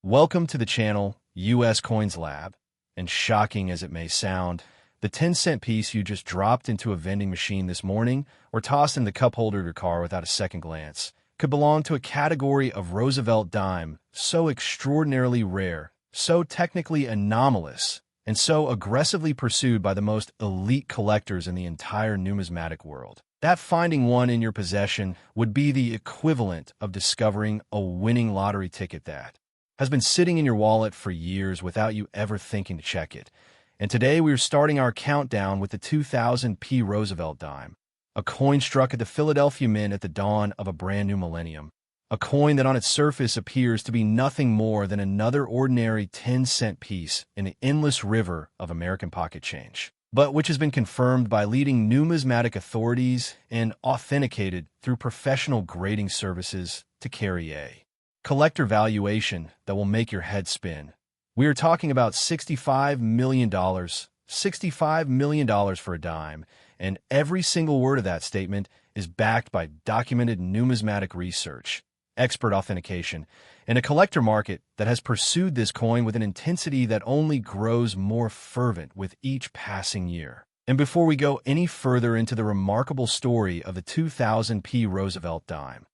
Welcome to the channel, US Coins Lab. And shocking as it may sound, the 10-cent piece you just dropped into a vending machine this morning or tossed in the cup holder of your car without a second glance could belong to a category of Roosevelt Dime so extraordinarily rare, so technically anomalous, and so aggressively pursued by the most elite collectors in the entire numismatic world. That finding one in your possession would be the equivalent of discovering a winning lottery ticket that has been sitting in your wallet for years without you ever thinking to check it. And today we are starting our countdown with the 2000 P Roosevelt Dime, a coin struck at the Philadelphia Mint at the dawn of a brand new millennium. A coin that on its surface appears to be nothing more than another ordinary 10-cent piece in the endless river of American pocket change, but which has been confirmed by leading numismatic authorities and authenticated through professional grading services to carry a collector valuation that will make your head spin. We are talking about $65 million, $65 million for a dime, and every single word of that statement is backed by documented numismatic research, expert authentication, and a collector market that has pursued this coin with an intensity that only grows more fervent with each passing year. And before we go any further into the remarkable story of the 2000 P Roosevelt Dime,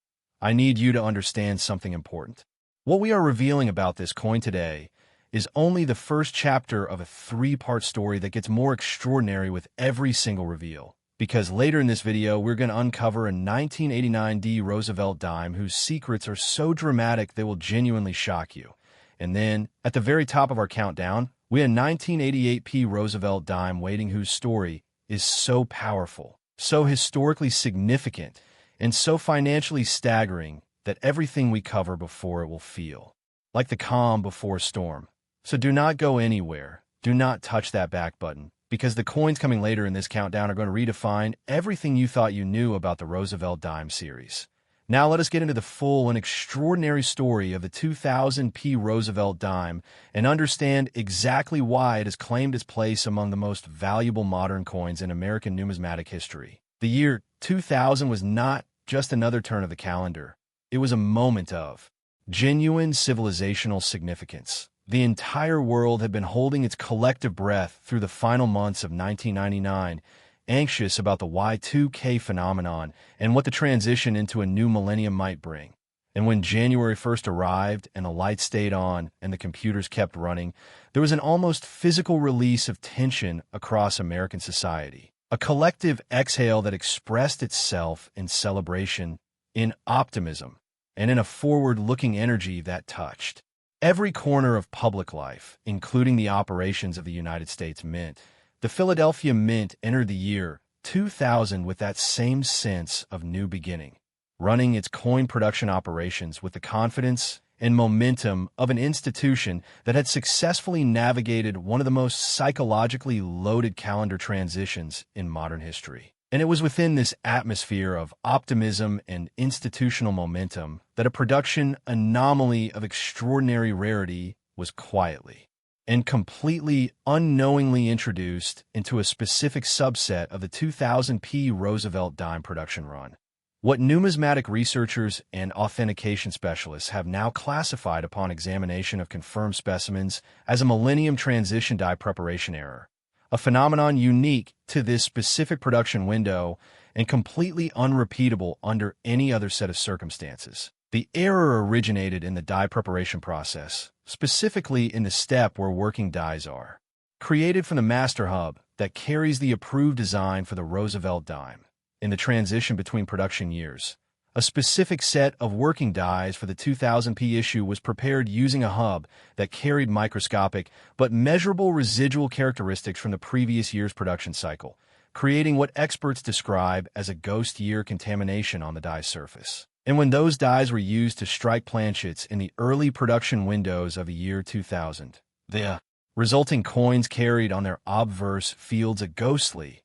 I need you to understand something important. What we are revealing about this coin today is only the first chapter of a three-part story that gets more extraordinary with every single reveal. Because later in this video, we're going to uncover a 1989 D Roosevelt Dime whose secrets are so dramatic they will genuinely shock you. And then, at the very top of our countdown, we have a 1988 P Roosevelt Dime waiting whose story is so powerful, so historically significant, and so financially staggering that everything we cover before it will feel like the calm before a storm. So do not go anywhere. Do not touch that back button, because the coins coming later in this countdown are going to redefine everything you thought you knew about the Roosevelt Dime series. Now let us get into the full and extraordinary story of the 2000 P Roosevelt Dime and understand exactly why it has claimed its place among the most valuable modern coins in American numismatic history. The year 2000 was not just another turn of the calendar. It was a moment of genuine civilizational significance. The entire world had been holding its collective breath through the final months of 1999, anxious about the Y2K phenomenon and what the transition into a new millennium might bring. And when January 1st arrived and the lights stayed on and the computers kept running, there was an almost physical release of tension across American society. A collective exhale that expressed itself in celebration, in optimism, and in a forward-looking energy that touched every corner of public life, including the operations of the United States Mint. The Philadelphia Mint entered the year 2000 with that same sense of new beginning, running its coin production operations with the confidence and momentum of an institution that had successfully navigated one of the most psychologically loaded calendar transitions in modern history. And it was within this atmosphere of optimism and institutional momentum that a production anomaly of extraordinary rarity was quietly and completely unknowingly introduced into a specific subset of the 2000 P Roosevelt Dime production run. What numismatic researchers and authentication specialists have now classified upon examination of confirmed specimens as a millennium transition die preparation error, a phenomenon unique to this specific production window and completely unrepeatable under any other set of circumstances. The error originated in the die preparation process, specifically in the step where working dies are created from the master hub that carries the approved design for the Roosevelt Dime. In the transition between production years, a specific set of working dies for the 2000 P issue was prepared using a hub that carried microscopic but measurable residual characteristics from the previous year's production cycle, creating what experts describe as a ghost year contamination on the die surface. And when those dies were used to strike planchets in the early production windows of the year 2000, the resulting coins carried on their obverse fields a ghostly,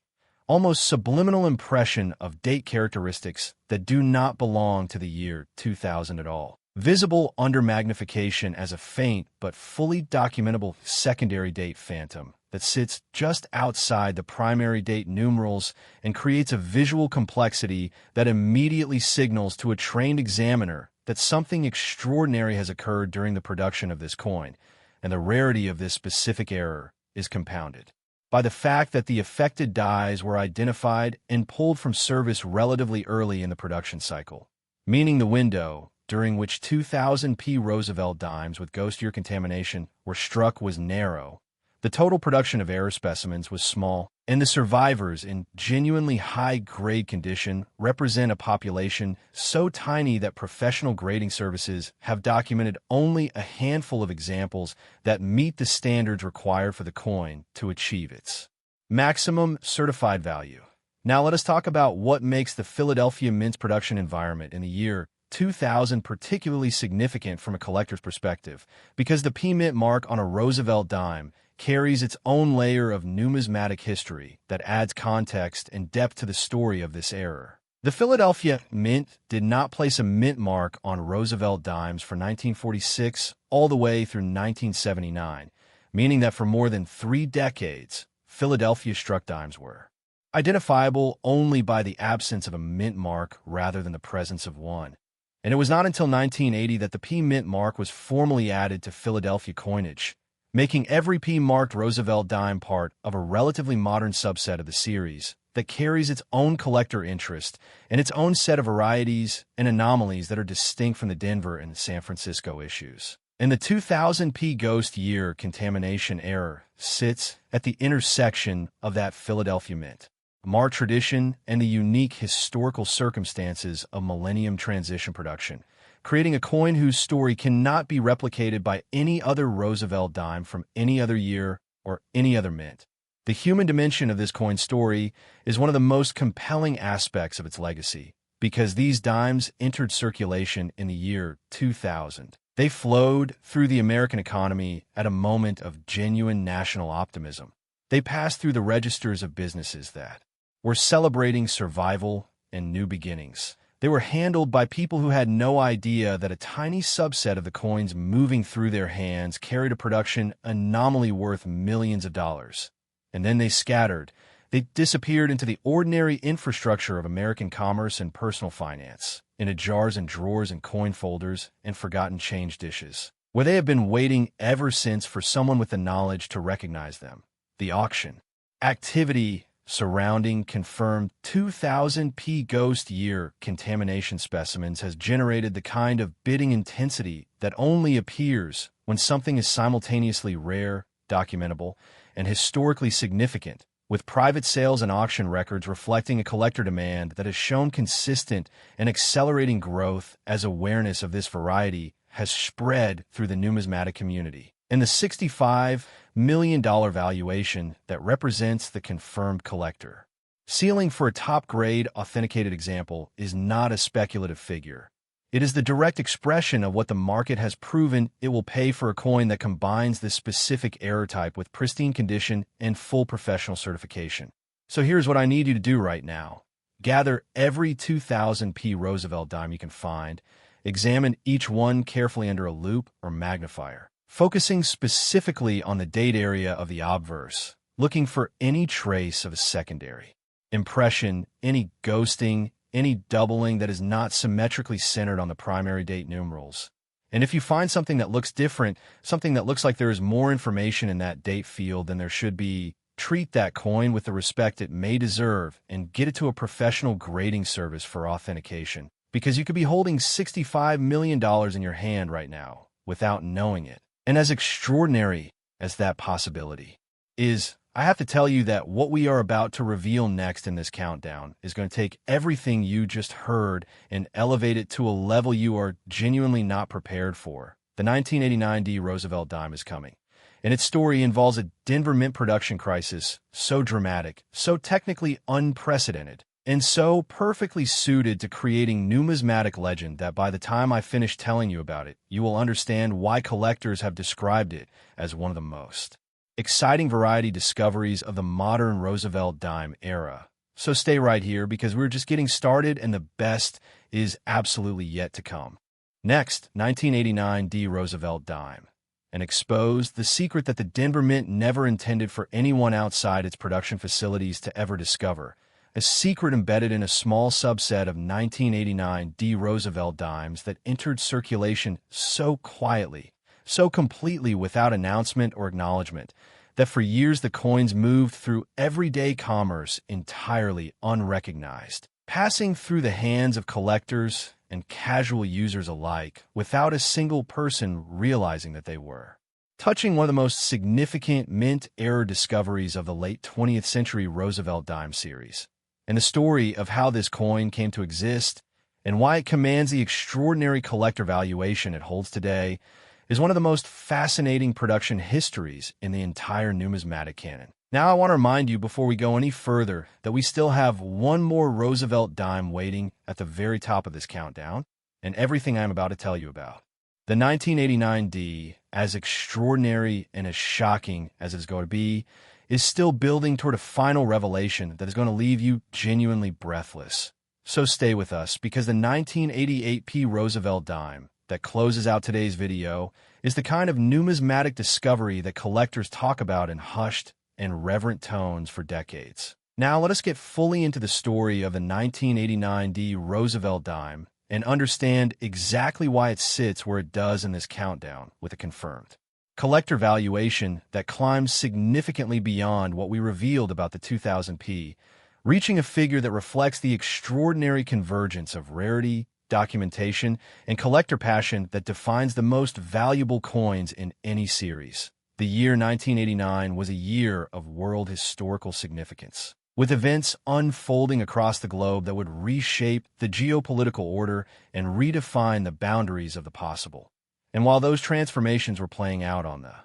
almost subliminal impression of date characteristics that do not belong to the year 2000 at all. Visible under magnification as a faint but fully documentable secondary date phantom that sits just outside the primary date numerals and creates a visual complexity that immediately signals to a trained examiner that something extraordinary has occurred during the production of this coin, and the rarity of this specific error is compounded by the fact that the affected dies were identified and pulled from service relatively early in the production cycle, meaning the window during which 2000p Roosevelt dimes with ghost year contamination were struck was narrow. The total production of error specimens was small, and the survivors in genuinely high-grade condition represent a population so tiny that professional grading services have documented only a handful of examples that meet the standards required for the coin to achieve its maximum certified value. Now let us talk about what makes the Philadelphia Mint's production environment in the year 2000 particularly significant from a collector's perspective, because the P Mint mark on a Roosevelt dime carries its own layer of numismatic history that adds context and depth to the story of this error. The Philadelphia Mint did not place a mint mark on Roosevelt dimes from 1946 all the way through 1979, meaning that for more than 3 decades, Philadelphia struck dimes were identifiable only by the absence of a mint mark rather than the presence of one. And it was not until 1980 that the P Mint mark was formally added to Philadelphia coinage, making every P-marked Roosevelt dime part of a relatively modern subset of the series that carries its own collector interest and its own set of varieties and anomalies that are distinct from the Denver and San Francisco issues. And the 2000 P ghost year contamination error sits at the intersection of that Philadelphia Mint mark tradition and the unique historical circumstances of Millennium Transition production, creating a coin whose story cannot be replicated by any other Roosevelt dime from any other year or any other mint. The human dimension of this coin story is one of the most compelling aspects of its legacy, because these dimes entered circulation in the year 2000. They flowed through the American economy at a moment of genuine national optimism. They passed through the registers of businesses that were celebrating survival and new beginnings. They were handled by people who had no idea that a tiny subset of the coins moving through their hands carried a production anomaly worth millions of dollars. And then they scattered. They disappeared into the ordinary infrastructure of American commerce and personal finance, into jars and drawers and coin folders and forgotten change dishes, where they have been waiting ever since for someone with the knowledge to recognize them. The auction activity surrounding confirmed 2000 P ghost year contamination specimens has generated the kind of bidding intensity that only appears when something is simultaneously rare, documentable, and historically significant, with private sales and auction records reflecting a collector demand that has shown consistent and accelerating growth as awareness of this variety has spread through the numismatic community. And the $65 million valuation that represents the confirmed collector ceiling for a top-grade authenticated example is not a speculative figure. It is the direct expression of what the market has proven it will pay for a coin that combines this specific error type with pristine condition and full professional certification. So here's what I need you to do right now. Gather every 2000 P Roosevelt dime you can find. Examine each one carefully under a loupe or magnifier, focusing specifically on the date area of the obverse, looking for any trace of a secondary impression, any ghosting, any doubling that is not symmetrically centered on the primary date numerals. And if you find something that looks different, something that looks like there is more information in that date field than there should be, treat that coin with the respect it may deserve and get it to a professional grading service for authentication, because you could be holding $65 million in your hand right now without knowing it. And as extraordinary as that possibility is, I have to tell you that what we are about to reveal next in this countdown is going to take everything you just heard and elevate it to a level you are genuinely not prepared for. The 1989 D Roosevelt dime is coming, and its story involves a Denver Mint production crisis so dramatic, so technically unprecedented, and so perfectly suited to creating numismatic legend that by the time I finish telling you about it, you will understand why collectors have described it as one of the most exciting variety discoveries of the modern Roosevelt dime era. So stay right here, because we're just getting started and the best is absolutely yet to come. Next, 1989 D Roosevelt dime, and exposed the secret that the Denver Mint never intended for anyone outside its production facilities to ever discover. a secret embedded in a small subset of 1989 Roosevelt dimes that entered circulation so quietly, so completely without announcement or acknowledgement, that for years the coins moved through everyday commerce entirely unrecognized, passing through the hands of collectors and casual users alike without a single person realizing that they were. Touching one of the most significant mint era discoveries of the late 20th century Roosevelt Dime series, and the story of how this coin came to exist and why it commands the extraordinary collector valuation it holds today, is one of the most fascinating production histories in the entire numismatic canon. Now I want to remind you before we go any further that we still have one more Roosevelt dime waiting at the very top of this countdown, and everything I'm about to tell you about. The 1989 D, as extraordinary and as shocking as it is going to be, is still building toward a final revelation that is going to leave you genuinely breathless. So stay with us, because the 1988 P Roosevelt dime that closes out today's video is the kind of numismatic discovery that collectors talk about in hushed and reverent tones for decades. Now let us get fully into the story of the 1989 D Roosevelt dime and understand exactly why it sits where it does in this countdown with a confirmed collector valuation that climbs significantly beyond what we revealed about the 2000p, reaching a figure that reflects the extraordinary convergence of rarity, documentation, and collector passion that defines the most valuable coins in any series. The year 1989 was a year of world historical significance, with events unfolding across the globe that would reshape the geopolitical order and redefine the boundaries of the possible. And while those transformations were playing out on the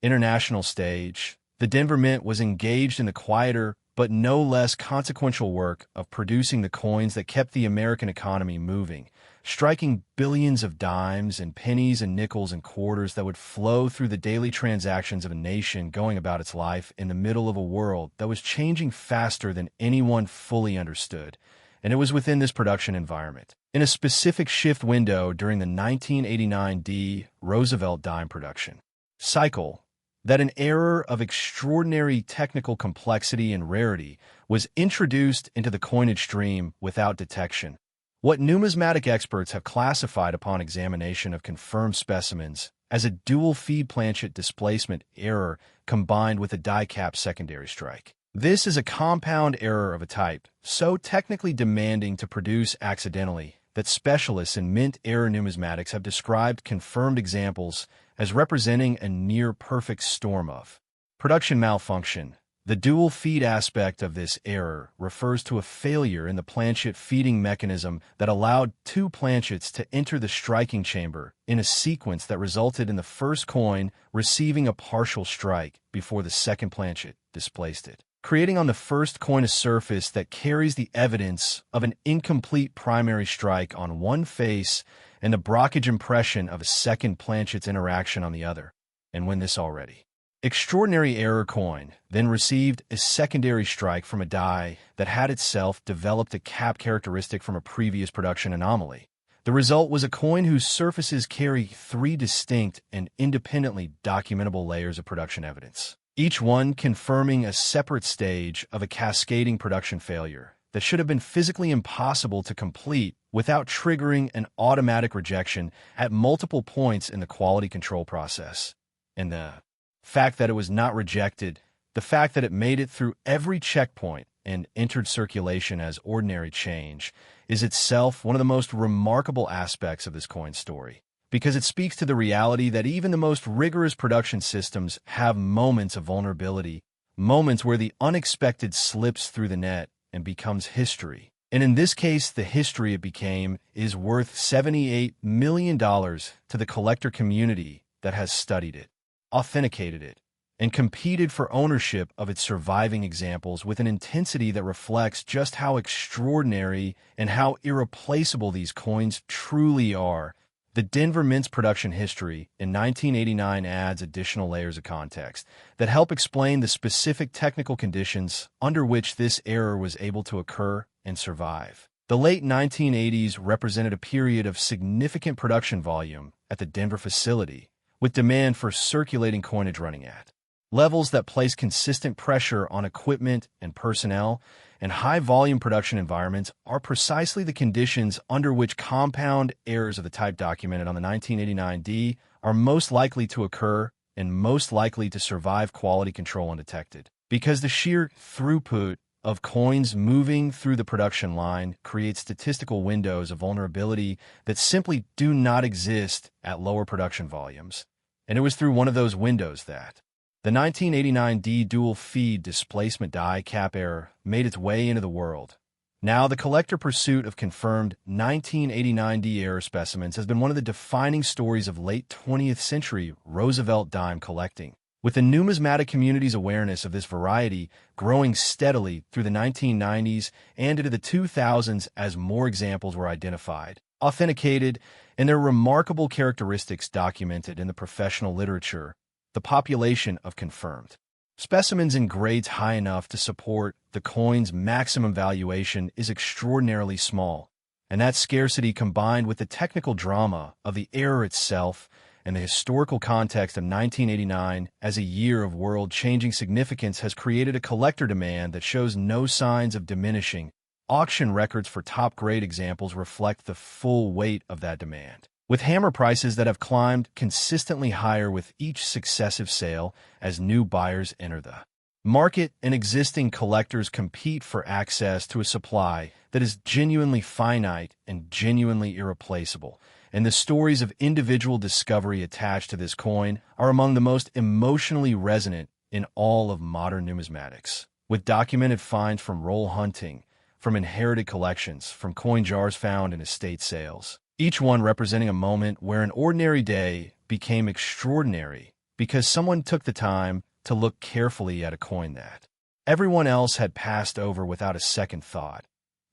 international stage, the Denver Mint was engaged in the quieter but no less consequential work of producing the coins that kept the American economy moving, striking billions of dimes and pennies and nickels and quarters that would flow through the daily transactions of a nation going about its life in the middle of a world that was changing faster than anyone fully understood. And it was within this production environment, in a specific shift window during the 1989 D Roosevelt dime production cycle, that an era of extraordinary technical complexity and rarity was introduced into the coinage stream without detection. What numismatic experts have classified upon examination of confirmed specimens as a dual feed planchet displacement error combined with a die cap secondary strike. This is a compound error of a type so technically demanding to produce accidentally that specialists in mint era numismatics have described confirmed examples as representing a near-perfect storm of production malfunction. The dual feed aspect of this error refers to a failure in the planchet feeding mechanism that allowed two planchets to enter the striking chamber in a sequence that resulted in the first coin receiving a partial strike before the second planchet displaced it, creating on the first coin a surface that carries the evidence of an incomplete primary strike on one face and the brockage impression of a second planchet's interaction on the other. And when this already extraordinary error coin then received a secondary strike from a die that had itself developed a cap characteristic from a previous production anomaly. The result was a coin whose surfaces carry three distinct and independently documentable layers of production evidence, each one confirming a separate stage of a cascading production failure that should have been physically impossible to complete without triggering an automatic rejection at multiple points in the quality control process. And the fact that it was not rejected, the fact that it made it through every checkpoint and entered circulation as ordinary change, is itself one of the most remarkable aspects of this coin story, because it speaks to the reality that even the most rigorous production systems have moments of vulnerability, moments where the unexpected slips through the net and becomes history. And in this case, the history it became is worth $78 million to the collector community that has studied it, authenticated it, and competed for ownership of its surviving examples with an intensity that reflects just how extraordinary and how irreplaceable these coins truly are. The Denver Mint's production history in 1989 adds additional layers of context that help explain the specific technical conditions under which this error was able to occur and survive. The late 1980s represented a period of significant production volume at the Denver facility, with demand for circulating coinage running at Levels that place consistent pressure on equipment and personnel, and high-volume production environments are precisely the conditions under which compound errors of the type documented on the 1989D are most likely to occur and most likely to survive quality control undetected. Because the sheer throughput of coins moving through the production line creates statistical windows of vulnerability that simply do not exist at lower production volumes. And it was through one of those windows that the 1989D dual-feed displacement die cap error made its way into the world. Now, the collector pursuit of confirmed 1989D error specimens has been one of the defining stories of late 20th century Roosevelt Dime collecting, with the numismatic community's awareness of this variety growing steadily through the 1990s and into the 2000s as more examples were identified, authenticated, and their remarkable characteristics documented in the professional literature. The population of confirmed specimens in grades high enough to support the coin's maximum valuation is extraordinarily small, and that scarcity combined with the technical drama of the error itself and the historical context of 1989 as a year of world-changing significance has created a collector demand that shows no signs of diminishing. Auction records for top-grade examples reflect the full weight of that demand, with hammer prices that have climbed consistently higher with each successive sale as new buyers enter the market and existing collectors compete for access to a supply that is genuinely finite and genuinely irreplaceable. And the stories of individual discovery attached to this coin are among the most emotionally resonant in all of modern numismatics, with documented finds from roll hunting, from inherited collections, from coin jars found in estate sales, each one representing a moment where an ordinary day became extraordinary because someone took the time to look carefully at a coin that everyone else had passed over without a second thought.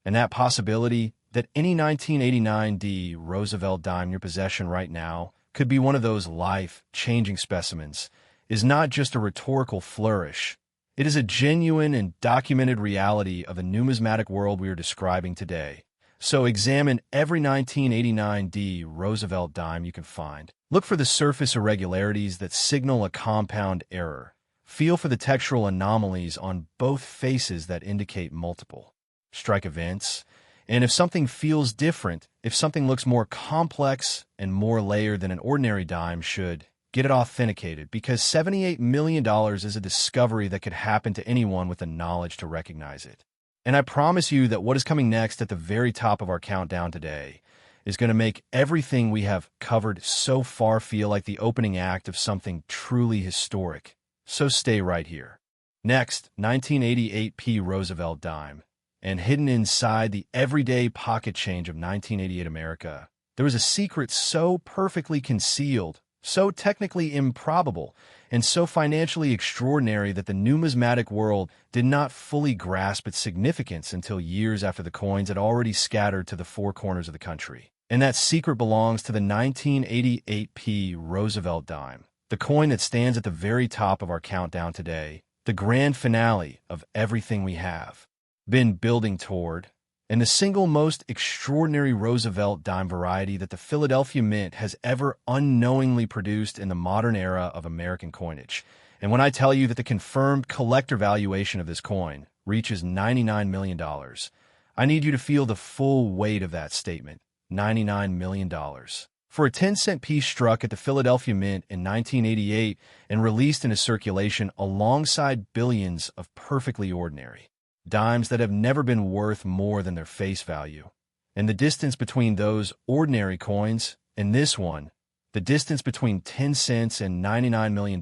And that possibility that any 1989D Roosevelt Dime in your possession right now could be one of those life-changing specimens is not just a rhetorical flourish. It is a genuine and documented reality of the numismatic world we are describing today. So examine every 1989D Roosevelt Dime you can find. Look for the surface irregularities that signal a compound error. Feel for the textural anomalies on both faces that indicate multiple strike events. And if something feels different, if something looks more complex and more layered than an ordinary dime should, get it authenticated, because $78 million is a discovery that could happen to anyone with the knowledge to recognize it. And I promise you that what is coming next at the very top of our countdown today is going to make everything we have covered so far feel like the opening act of something truly historic. So stay right here. Next, 1988P Roosevelt Dime. And hidden inside the everyday pocket change of 1988 America, there was a secret so perfectly concealed, so technically improbable, and so financially extraordinary that the numismatic world did not fully grasp its significance until years after the coins had already scattered to the four corners of the country. And that secret belongs to the 1988P Roosevelt Dime, the coin that stands at the very top of our countdown today, the grand finale of everything we have been building toward, and the single most extraordinary Roosevelt Dime variety that the Philadelphia Mint has ever unknowingly produced in the modern era of American coinage. And when I tell you that the confirmed collector valuation of this coin reaches $99 million, I need you to feel the full weight of that statement, $99 million. For a 10-cent piece struck at the Philadelphia Mint in 1988 and released into circulation alongside billions of perfectly ordinary dimes that have never been worth more than their face value. And the distance between those ordinary coins and this one, the distance between 10 cents and $99 million,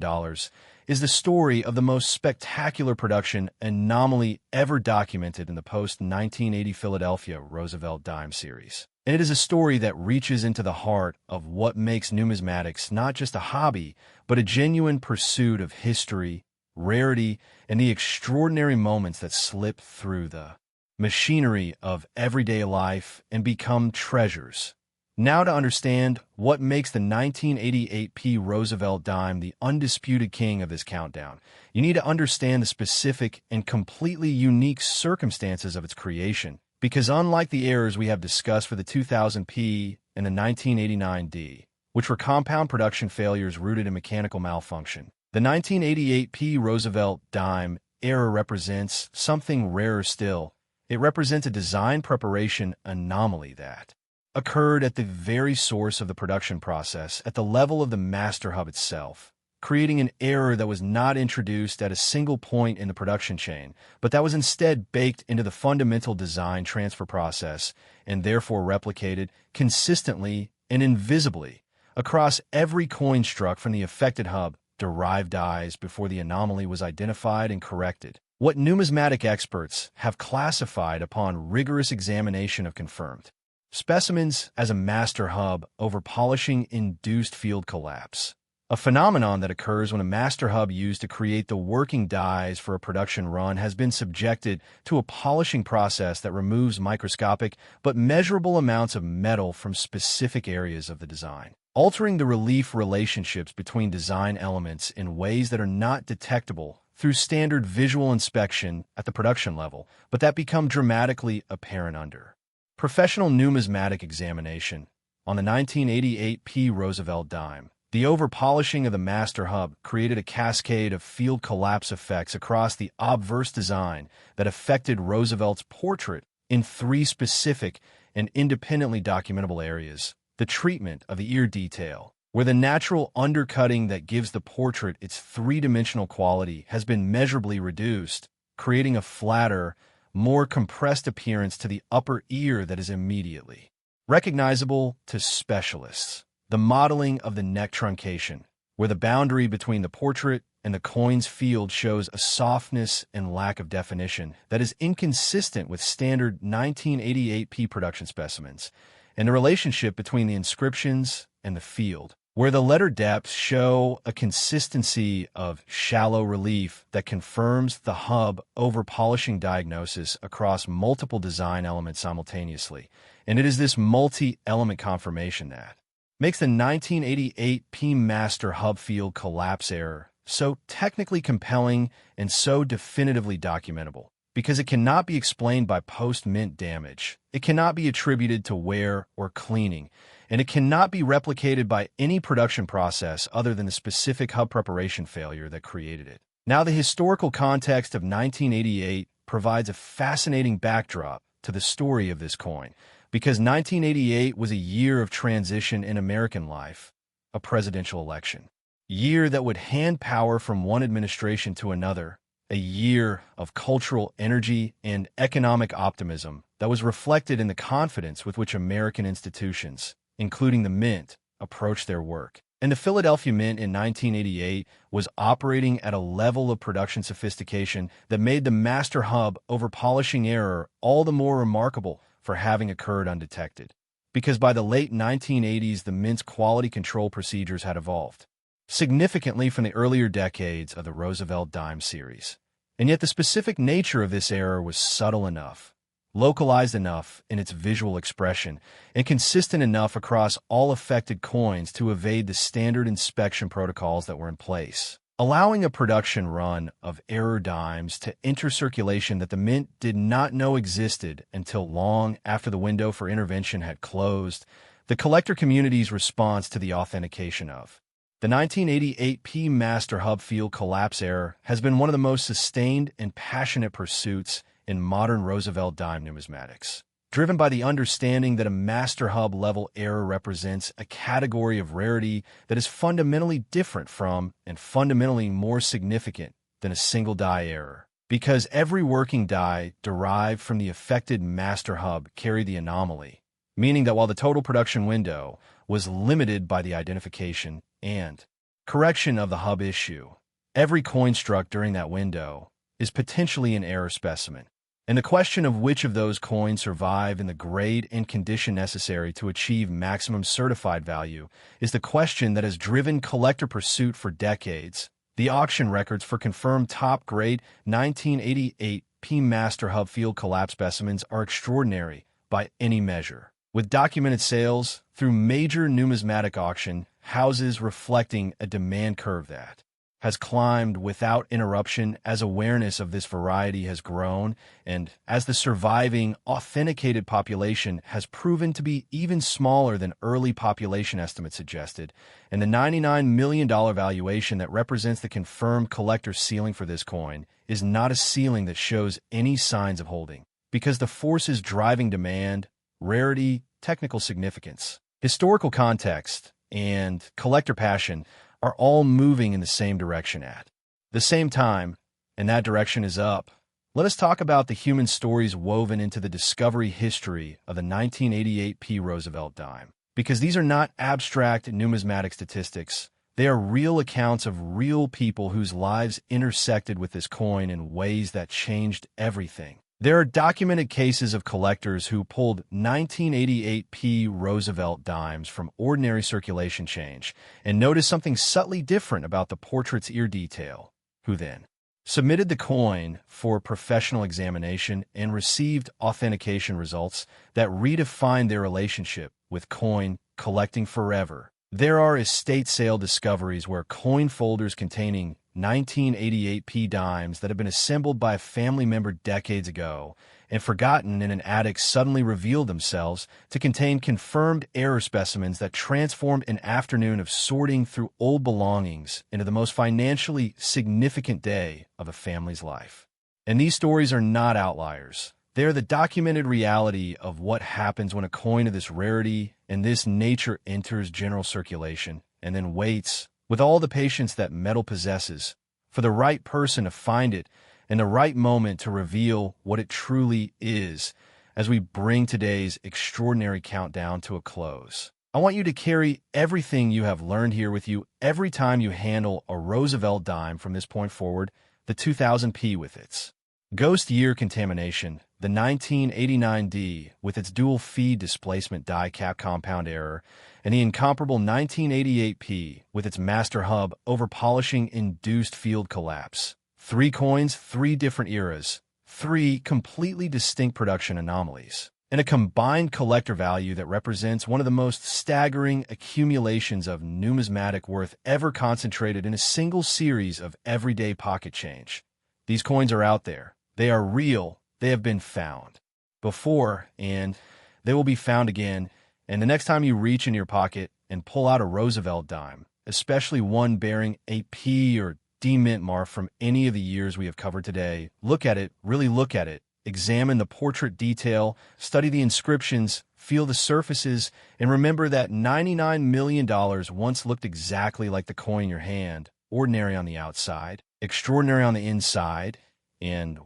is the story of the most spectacular production anomaly ever documented in the post-1980 Philadelphia Roosevelt Dime series. And it is a story that reaches into the heart of what makes numismatics not just a hobby, but a genuine pursuit of history, rarity, and the extraordinary moments that slip through the machinery of everyday life and become treasures. Now, to understand what makes the 1988P Roosevelt Dime the undisputed king of this countdown, you need to understand the specific and completely unique circumstances of its creation, because unlike the errors we have discussed for the 2000P and the 1989D, which were compound production failures rooted in mechanical malfunction, The 1988 P. Roosevelt Dime error represents something rarer still. It represents a design preparation anomaly that occurred at the very source of the production process, at the level of the master hub itself, creating an error that was not introduced at a single point in the production chain, but that was instead baked into the fundamental design transfer process and therefore replicated consistently and invisibly across every coin struck from the affected hub derived dies before the anomaly was identified and corrected. What numismatic experts have classified upon rigorous examination of confirmed specimens as a master hub over-polishing induced field collapse, a phenomenon that occurs when a master hub used to create the working dies for a production run has been subjected to a polishing process that removes microscopic but measurable amounts of metal from specific areas of the design, altering the relief relationships between design elements in ways that are not detectable through standard visual inspection at the production level, but that become dramatically apparent under professional numismatic examination. On the 1988 P. Roosevelt Dime, the over-polishing of the master hub created a cascade of field collapse effects across the obverse design that affected Roosevelt's portrait in three specific and independently documentable areas: the treatment of the ear detail, where the natural undercutting that gives the portrait its three-dimensional quality has been measurably reduced, creating a flatter, more compressed appearance to the upper ear that is immediately recognizable to specialists. The modeling of the neck truncation, where the boundary between the portrait and the coin's field shows a softness and lack of definition that is inconsistent with standard 1988 P production specimens, and the relationship between the inscriptions and the field, where the letter depths show a consistency of shallow relief that confirms the hub over-polishing diagnosis across multiple design elements simultaneously. And it is this multi-element confirmation that makes the 1988 P master hub field collapse error so technically compelling and so definitively documentable, because it cannot be explained by post-mint damage, it cannot be attributed to wear or cleaning, and it cannot be replicated by any production process other than the specific hub preparation failure that created it. Now, the historical context of 1988 provides a fascinating backdrop to the story of this coin, because 1988 was a year of transition in American life, a presidential election, year that would hand power from one administration to another, a year of cultural energy and economic optimism that was reflected in the confidence with which American institutions, including the Mint, approached their work. And the Philadelphia Mint in 1988 was operating at a level of production sophistication that made the master hub over-polishing error all the more remarkable for having occurred undetected, because by the late 1980s, the Mint's quality control procedures had evolved significantly from the earlier decades of the Roosevelt Dime series. And yet the specific nature of this error was subtle enough, localized enough in its visual expression, and consistent enough across all affected coins to evade the standard inspection protocols that were in place, allowing a production run of error dimes to enter circulation that the Mint did not know existed until long after the window for intervention had closed. The collector community's response to the authentication of the 1988 P master hub field collapse error has been one of the most sustained and passionate pursuits in modern Roosevelt Dime numismatics, driven by the understanding that a master hub level error represents a category of rarity that is fundamentally different from and fundamentally more significant than a single die error, because every working die derived from the affected master hub carried the anomaly, meaning that while the total production window was limited by the identification and correction of the hub issue, every coin struck during that window is potentially an error specimen. And the question of which of those coins survive in the grade and condition necessary to achieve maximum certified value is the question that has driven collector pursuit for decades. The auction records for confirmed top-grade 1988 P master hub field collapse specimens are extraordinary by any measure, with documented sales through major numismatic auction houses reflecting a demand curve that has climbed without interruption as awareness of this variety has grown, and as the surviving, authenticated population has proven to be even smaller than early population estimates suggested, and the $99 million valuation that represents the confirmed collector's ceiling for this coin is not a ceiling that shows any signs of holding, because the forces driving demand, rarity, technical significance, historical context, and collector passion are all moving in the same direction at the same time, and that direction is up. Let us talk about the human stories woven into the discovery history of the 1988 P. Roosevelt Dime, because these are not abstract numismatic statistics. They are real accounts of real people whose lives intersected with this coin in ways that changed everything. There are documented cases of collectors who pulled 1988 P. Roosevelt dimes from ordinary circulation change and noticed something subtly different about the portrait's ear detail, who then submitted the coin for professional examination and received authentication results that redefined their relationship with coin collecting forever. There are estate sale discoveries where coin folders containing 1988 P dimes that have been assembled by a family member decades ago and forgotten in an attic suddenly revealed themselves to contain confirmed error specimens that transformed an afternoon of sorting through old belongings into the most financially significant day of a family's life. And these stories are not outliers. They are the documented reality of what happens when a coin of this rarity and this nature enters general circulation and then waits, with all the patience that metal possesses, for the right person to find it and the right moment to reveal what it truly is as we bring today's extraordinary countdown to a close. I want you to carry everything you have learned here with you every time you handle a Roosevelt dime from this point forward, the 2000P with its ghost year contamination, the 1989D with its dual feed displacement die cap compound error, and the incomparable 1988P with its master hub over-polishing induced field collapse. 3 coins, 3 different eras, 3 completely distinct production anomalies, and a combined collector value that represents one of the most staggering accumulations of numismatic worth ever concentrated in a single series of everyday pocket change. These coins are out there. They are real. They have been found before, and they will be found again. And the next time you reach in your pocket and pull out a Roosevelt dime, especially one bearing a P or D mint mark from any of the years we have covered today, look at it, really look at it, examine the portrait detail, study the inscriptions, feel the surfaces, and remember that $99 million once looked exactly like the coin in your hand, ordinary on the outside, extraordinary on the inside, and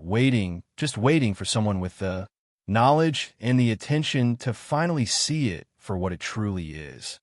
just waiting for someone with the knowledge and the attention to finally see it for what it truly is.